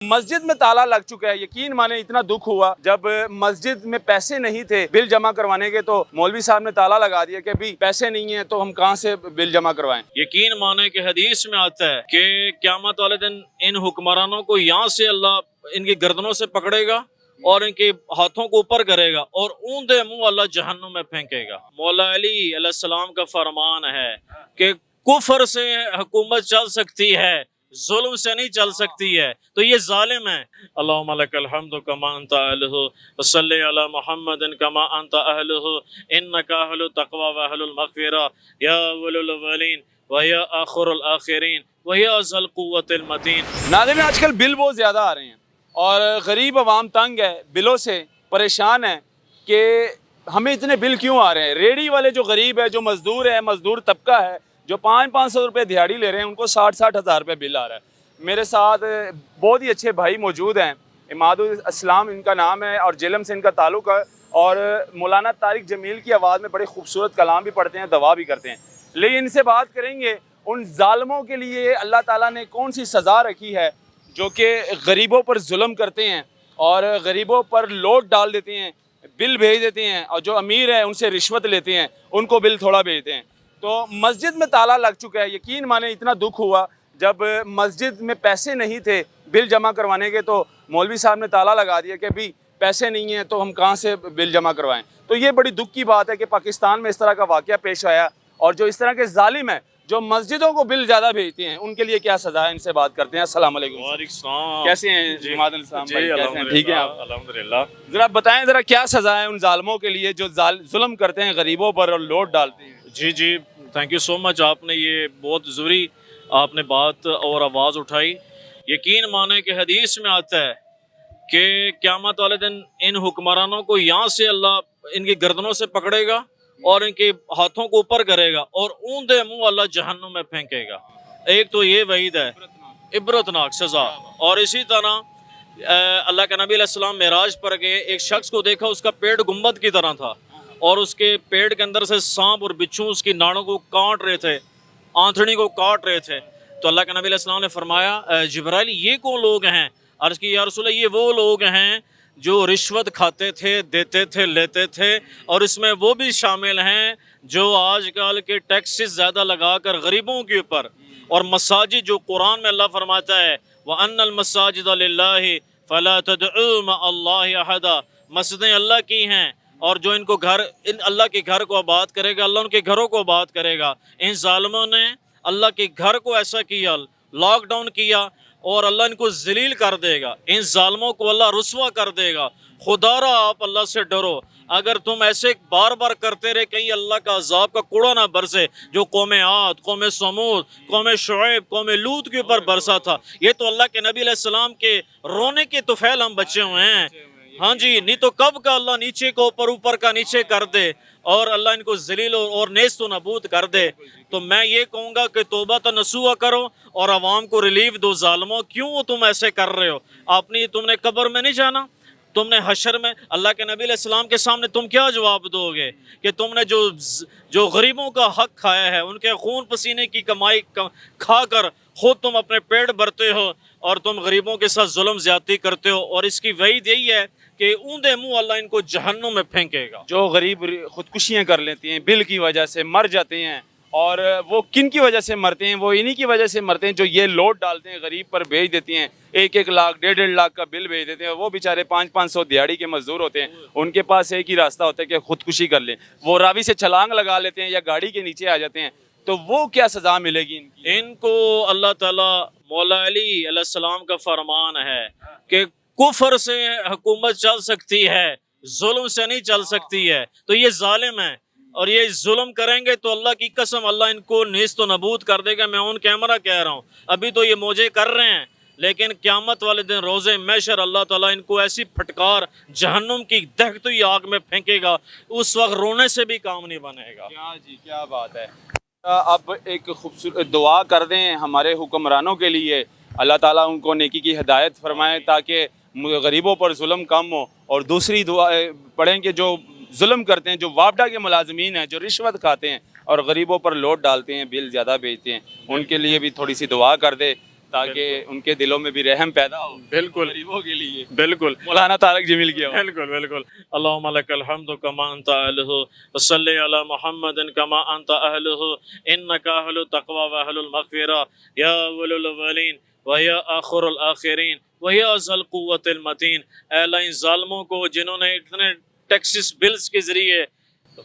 مسجد میں تالا لگ چکا ہے. یقین مانے اتنا دکھ ہوا جب مسجد میں پیسے نہیں تھے بل جمع کروانے کے، تو مولوی صاحب نے تالا لگا دیا کہ ابھی پیسے نہیں ہیں تو ہم کہاں سے بل جمع کروائیں. یقین مانے کہ حدیث میں آتا ہے کہ قیامت والے دن ان حکمرانوں کو یہاں سے اللہ ان کی گردنوں سے پکڑے گا اور ان کے ہاتھوں کو اوپر کرے گا اور اوندے منہ اللہ جہنم میں پھینکے گا. مولا علی علیہ السلام کا فرمان ہے کہ کفر سے حکومت چل سکتی ہے، ظلم سے نہیں چل سکتی ہے، تو یہ ظالم ہے. اللہم لک الحمد کما انت اہلہ وصلی علی محمد کما انت اہلہ انک اہل التقوی و اہل المغفرہ یا اول الاولین و یا آخر الآخرین و یا ذی القوۃ المتین. ناظرین، آج کل بل بہت زیادہ آ رہے ہیں اور غریب عوام تنگ ہے، بلوں سے پریشان ہے کہ ہمیں اتنے بل کیوں آ رہے ہیں. ریڑھی والے جو غریب ہے، جو مزدور ہے، مزدور طبقہ ہے، جو 500 روپے دیہاڑی لے رہے ہیں، ان کو 60 ہزار روپے بل آ رہا ہے. میرے ساتھ بہت ہی اچھے بھائی موجود ہیں. عماد الاسلام ان کا نام ہے اور جہلم سے ان کا تعلق ہے، اور مولانا طارق جمیل کی آواز میں بڑے خوبصورت کلام بھی پڑھتے ہیں، دعا بھی کرتے ہیں. لیکن ان سے بات کریں گے ان ظالموں کے لیے اللہ تعالیٰ نے کون سی سزا رکھی ہے جو کہ غریبوں پر ظلم کرتے ہیں اور غریبوں پر لوٹ ڈال دیتے ہیں، بل بھیج دیتے ہیں، اور جو امیر ہیں ان سے رشوت لیتے ہیں، ان کو بل تھوڑا بھیجتے ہیں. تو مسجد میں تالا لگ چکا ہے. یقین مانے اتنا دکھ ہوا جب مسجد میں پیسے نہیں تھے بل جمع کروانے کے، تو مولوی صاحب نے تالا لگا دیا کہ ابھی پیسے نہیں ہیں تو ہم کہاں سے بل جمع کروائیں. تو یہ بڑی دکھ کی بات ہے کہ پاکستان میں اس طرح کا واقعہ پیش آیا، اور جو اس طرح کے ظالم ہیں جو مسجدوں کو بل زیادہ بھیجتے ہیں ان کے لیے کیا سزا ہے. ان سے بات کرتے ہیں. السلام علیکم. وعلیکم السلام. کیسے ہیں عماد الاسلام بھائی؟ جی کیسے ہیں؟ ٹھیک ہیں آپ؟ الحمدللہ. ذرا بتائیں ذرا کیا سزا ہے ان ظالموں کے لیے جو ظلم کرتے ہیں غریبوں پر اور لوٹ ڈالتے ہیں. جی تھینک یو سو مچ. آپ نے یہ بہت ضروری آپ نے بات اور آواز اٹھائی. یقین مانے کہ حدیث میں آتا ہے کہ قیامت والے دن ان حکمرانوں کو یہاں سے اللہ ان کی گردنوں سے پکڑے گا اور ان کے ہاتھوں کو اوپر کرے گا اور اوندے منہ اللہ جہنم میں پھینکے گا. ایک تو یہ وعید ہے، عبرتناک سزا. اور اسی طرح اللہ کے نبی علیہ السلام معراج پر گئے، ایک شخص کو دیکھا، اس کا پیٹ گنبد کی طرح تھا اور اس کے پیٹ کے اندر سے سانپ اور بچھو اس کی ناڑوں کو کاٹ رہے تھے، آنتڑی کو کاٹ رہے تھے. تو اللہ کے نبی علیہ السلام نے فرمایا جبرائیل یہ کون لوگ ہیں؟ عرض کی یا رسول اللہ یہ وہ لوگ ہیں جو رشوت کھاتے تھے، دیتے تھے، لیتے تھے، اور اس میں وہ بھی شامل ہیں جو آج کل کے ٹیکسز زیادہ لگا کر غریبوں کے اوپر، اور مساجد جو قرآن میں اللہ فرماتا ہے وَأَنَّ الْمَسَاجِدَ لِلَّهِ فَلَا تَدْعُوا مَعَ اللَّهِ أَحَدًا. مسجدیں اللہ کی ہیں اور جو ان کو ان اللہ کے گھر کو آباد کرے گا اللہ ان کے گھروں کو آباد کرے گا. ان ظالموں نے اللہ کے گھر کو ایسا کیا، لاک ڈاؤن کیا، اور اللہ ان کو ذلیل کر دے گا. ان ظالموں کو اللہ رسوا کر دے گا. خدا را آپ اللہ سے ڈرو. اگر تم ایسے بار بار کرتے رہے کہیں اللہ کا عذاب کا کوڑا نہ برسے جو قوم عاد، قوم سمود، قوم شعیب، قوم لوط کے اوپر برسا تھا. یہ تو اللہ کے نبی علیہ السلام کے رونے کے طفیل ہم بچے ہوئے ہیں. ہاں جی، نہیں تو کب کا اللہ نیچے کو اوپر، اوپر کا نیچے کر دے اور اللہ ان کو ذلیل اور نیست و نابود کر دے. تو میں یہ کہوں گا کہ توبہ تو نصوح کرو اور عوام کو ریلیف دو. ظالموں کیوں تم ایسے کر رہے ہو؟ تم نے قبر میں نہیں جانا؟ تم نے حشر میں اللہ کے نبی علیہ السلام کے سامنے تم کیا جواب دو گے کہ تم نے جو غریبوں کا حق کھایا ہے، ان کے خون پسینے کی کمائی کھا کر خود تم اپنے پیٹ بھرتے ہو اور تم غریبوں کے ساتھ ظلم زیادتی کرتے ہو. اور اس کی وعید یہی ہے کہ اوندے منہ اللہ ان کو جہنم میں پھینکے گا. جو غریب خودکشیاں کر لیتے ہیں بل کی وجہ سے، مر جاتے ہیں، اور وہ کن کی وجہ سے مرتے ہیں؟ وہ انہی کی وجہ سے مرتے ہیں جو یہ لوٹ ڈالتے ہیں، غریب پر بھیج دیتے ہیں. 1 لاکھ 1.5 لاکھ کا بل بھیج دیتے ہیں. وہ بیچارے 500 دیہاڑی کے مزدور ہوتے ہیں، ان کے پاس ایک ہی راستہ ہوتا ہے کہ خودکشی کر لیں. وہ راوی سے چھلانگ لگا لیتے ہیں یا گاڑی کے نیچے آ جاتے ہیں. تو وہ کیا سزا ملے گی ان کی؟ ان کو اللہ تعالیٰ، مولا علی علیہ السلام کا فرمان ہے کہ کفر سے حکومت چل سکتی ہے، ظلم سے نہیں چل سکتی ہے. تو یہ ظالم ہیں اور یہ ظلم کریں گے تو اللہ کی قسم اللہ ان کو نیست و نابود کر دے گا. میں اون کیمرہ کہہ رہا ہوں، ابھی تو یہ موجے کر رہے ہیں، لیکن قیامت والے دن روز محشر اللہ تعالیٰ ان کو ایسی پھٹکار جہنم کی دہکتی ہوئی آگ میں پھینکے گا، اس وقت رونے سے بھی کام نہیں بنے گا. کیا جی، کیا بات ہے. اب ایک خوبصورت دعا کر دیں ہمارے حکمرانوں کے لیے، اللہ تعالیٰ ان کو نیکی کی ہدایت فرمائے تاکہ غریبوں پر ظلم کم ہو. اور دوسری دعا پڑھیں کہ جو ظلم کرتے ہیں، جو وابڈا کے ملازمین ہیں، جو رشوت کھاتے ہیں اور غریبوں پر لوٹ ڈالتے ہیں، بل زیادہ بھیجتے ہیں، ان کے لیے بھی تھوڑی سی دعا کر دے تاکہ ان کے دلوں میں بھی رحم پیدا ہو بالکل غریبوں کے لیے. بالکل مولانا طارق جمیل کی آواز. بالکل بالکل. اللہم لک الحمد کما انت اہلہ وصلی علی محمد کما انت اہلہ انک اہل التقوی و اہل المغفرہ یا اول الاولین و یا آخر الآخرین و یا ذی القوۃ المتین. اے اللہ ان ظالموں کو جنہوں نے اتنے ٹیکسز بلز کے ذریعے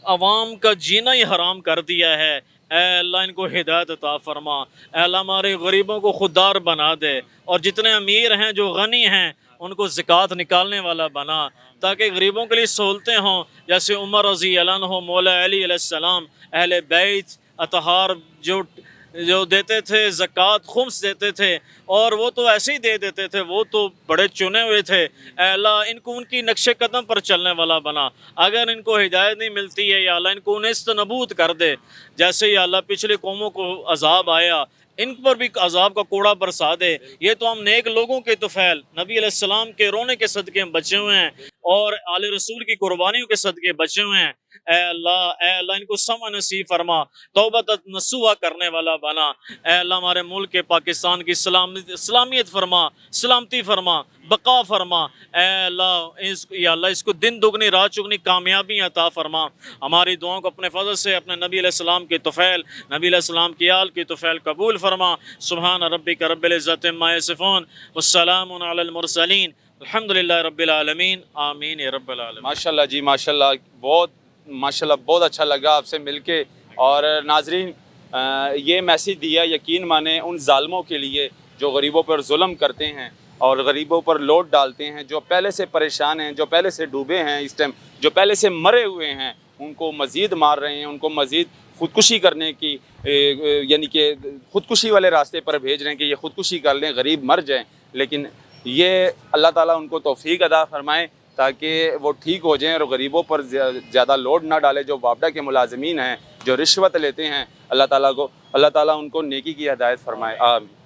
عوام کا جینا ہی حرام کر دیا ہے، اے اللہ ان کو ہدایت عطا فرما. اے اللہ ہمارے غریبوں کو خوددار بنا دے، اور جتنے امیر ہیں جو غنی ہیں ان کو زکوٰۃ نکالنے والا بنا، تاکہ غریبوں کے لیے سہولتیں ہوں. جیسے عمر رضی اللہ عنہ، مولا علی علیہ السلام، اہل بیت اطہار جو دیتے تھے زکوٰۃ، خمس دیتے تھے، اور وہ تو ایسے ہی دے دیتے تھے، وہ تو بڑے چنے ہوئے تھے. اے اللہ ان کو ان کی نقش قدم پر چلنے والا بنا. اگر ان کو ہدایت نہیں ملتی ہے یا اللہ ان کو نیست نبود کر دے، جیسے یا اللہ پچھلے قوموں کو عذاب آیا، ان پر بھی عذاب کا کوڑا برسا دے. یہ تو ہم نیک لوگوں کے طفیل نبی علیہ السلام کے رونے کے صدقے ہم بچے ہوئے ہیں، اور آل رسول کی قربانیوں کے صدقے بچے ہوئے ہیں. اے اللہ ان کو سمع نصیب فرما، توبہ نصوحہ کرنے والا بنا. اے اللہ ہمارے ملک پاکستان کی اسلامیت فرما، سلامتی فرما، بقا فرما. اے اللہ یا اللہ اس کو دن دگنی رات چگنی کامیابی عطا فرما. ہماری دعاؤں کو اپنے فضل سے اپنے نبی علیہ السلام کے طفیل، نبی علیہ السلام کی آل کی طفیل قبول فرما. سبحان ربک رب العزت عما یصفون والسلام علی المرسلین الحمدللہ رب العالمین آمین یا رب العالمین. ماشاءاللہ جی ماشاءاللہ، بہت اچھا لگا آپ سے مل کے. اور ناظرین یہ میسیج دیا، یقین مانیں ان ظالموں کے لیے جو غریبوں پر ظلم کرتے ہیں اور غریبوں پر لوٹ ڈالتے ہیں، جو پہلے سے پریشان ہیں، جو پہلے سے ڈوبے ہیں، اس ٹائم جو پہلے سے مرے ہوئے ہیں، ان کو مزید مار رہے ہیں، ان کو مزید خودکشی کرنے کی یعنی کہ خودکشی والے راستے پر بھیج رہے ہیں کہ یہ خودکشی کر لیں، غریب مر جائیں. لیکن یہ اللہ تعالیٰ ان کو توفیق عطا فرمائے تاکہ وہ ٹھیک ہو جائیں اور غریبوں پر زیادہ لوڈ نہ ڈالے. جو وابڈا کے ملازمین ہیں، جو رشوت لیتے ہیں، اللہ تعالیٰ ان کو نیکی کی ہدایت فرمائے. آمین.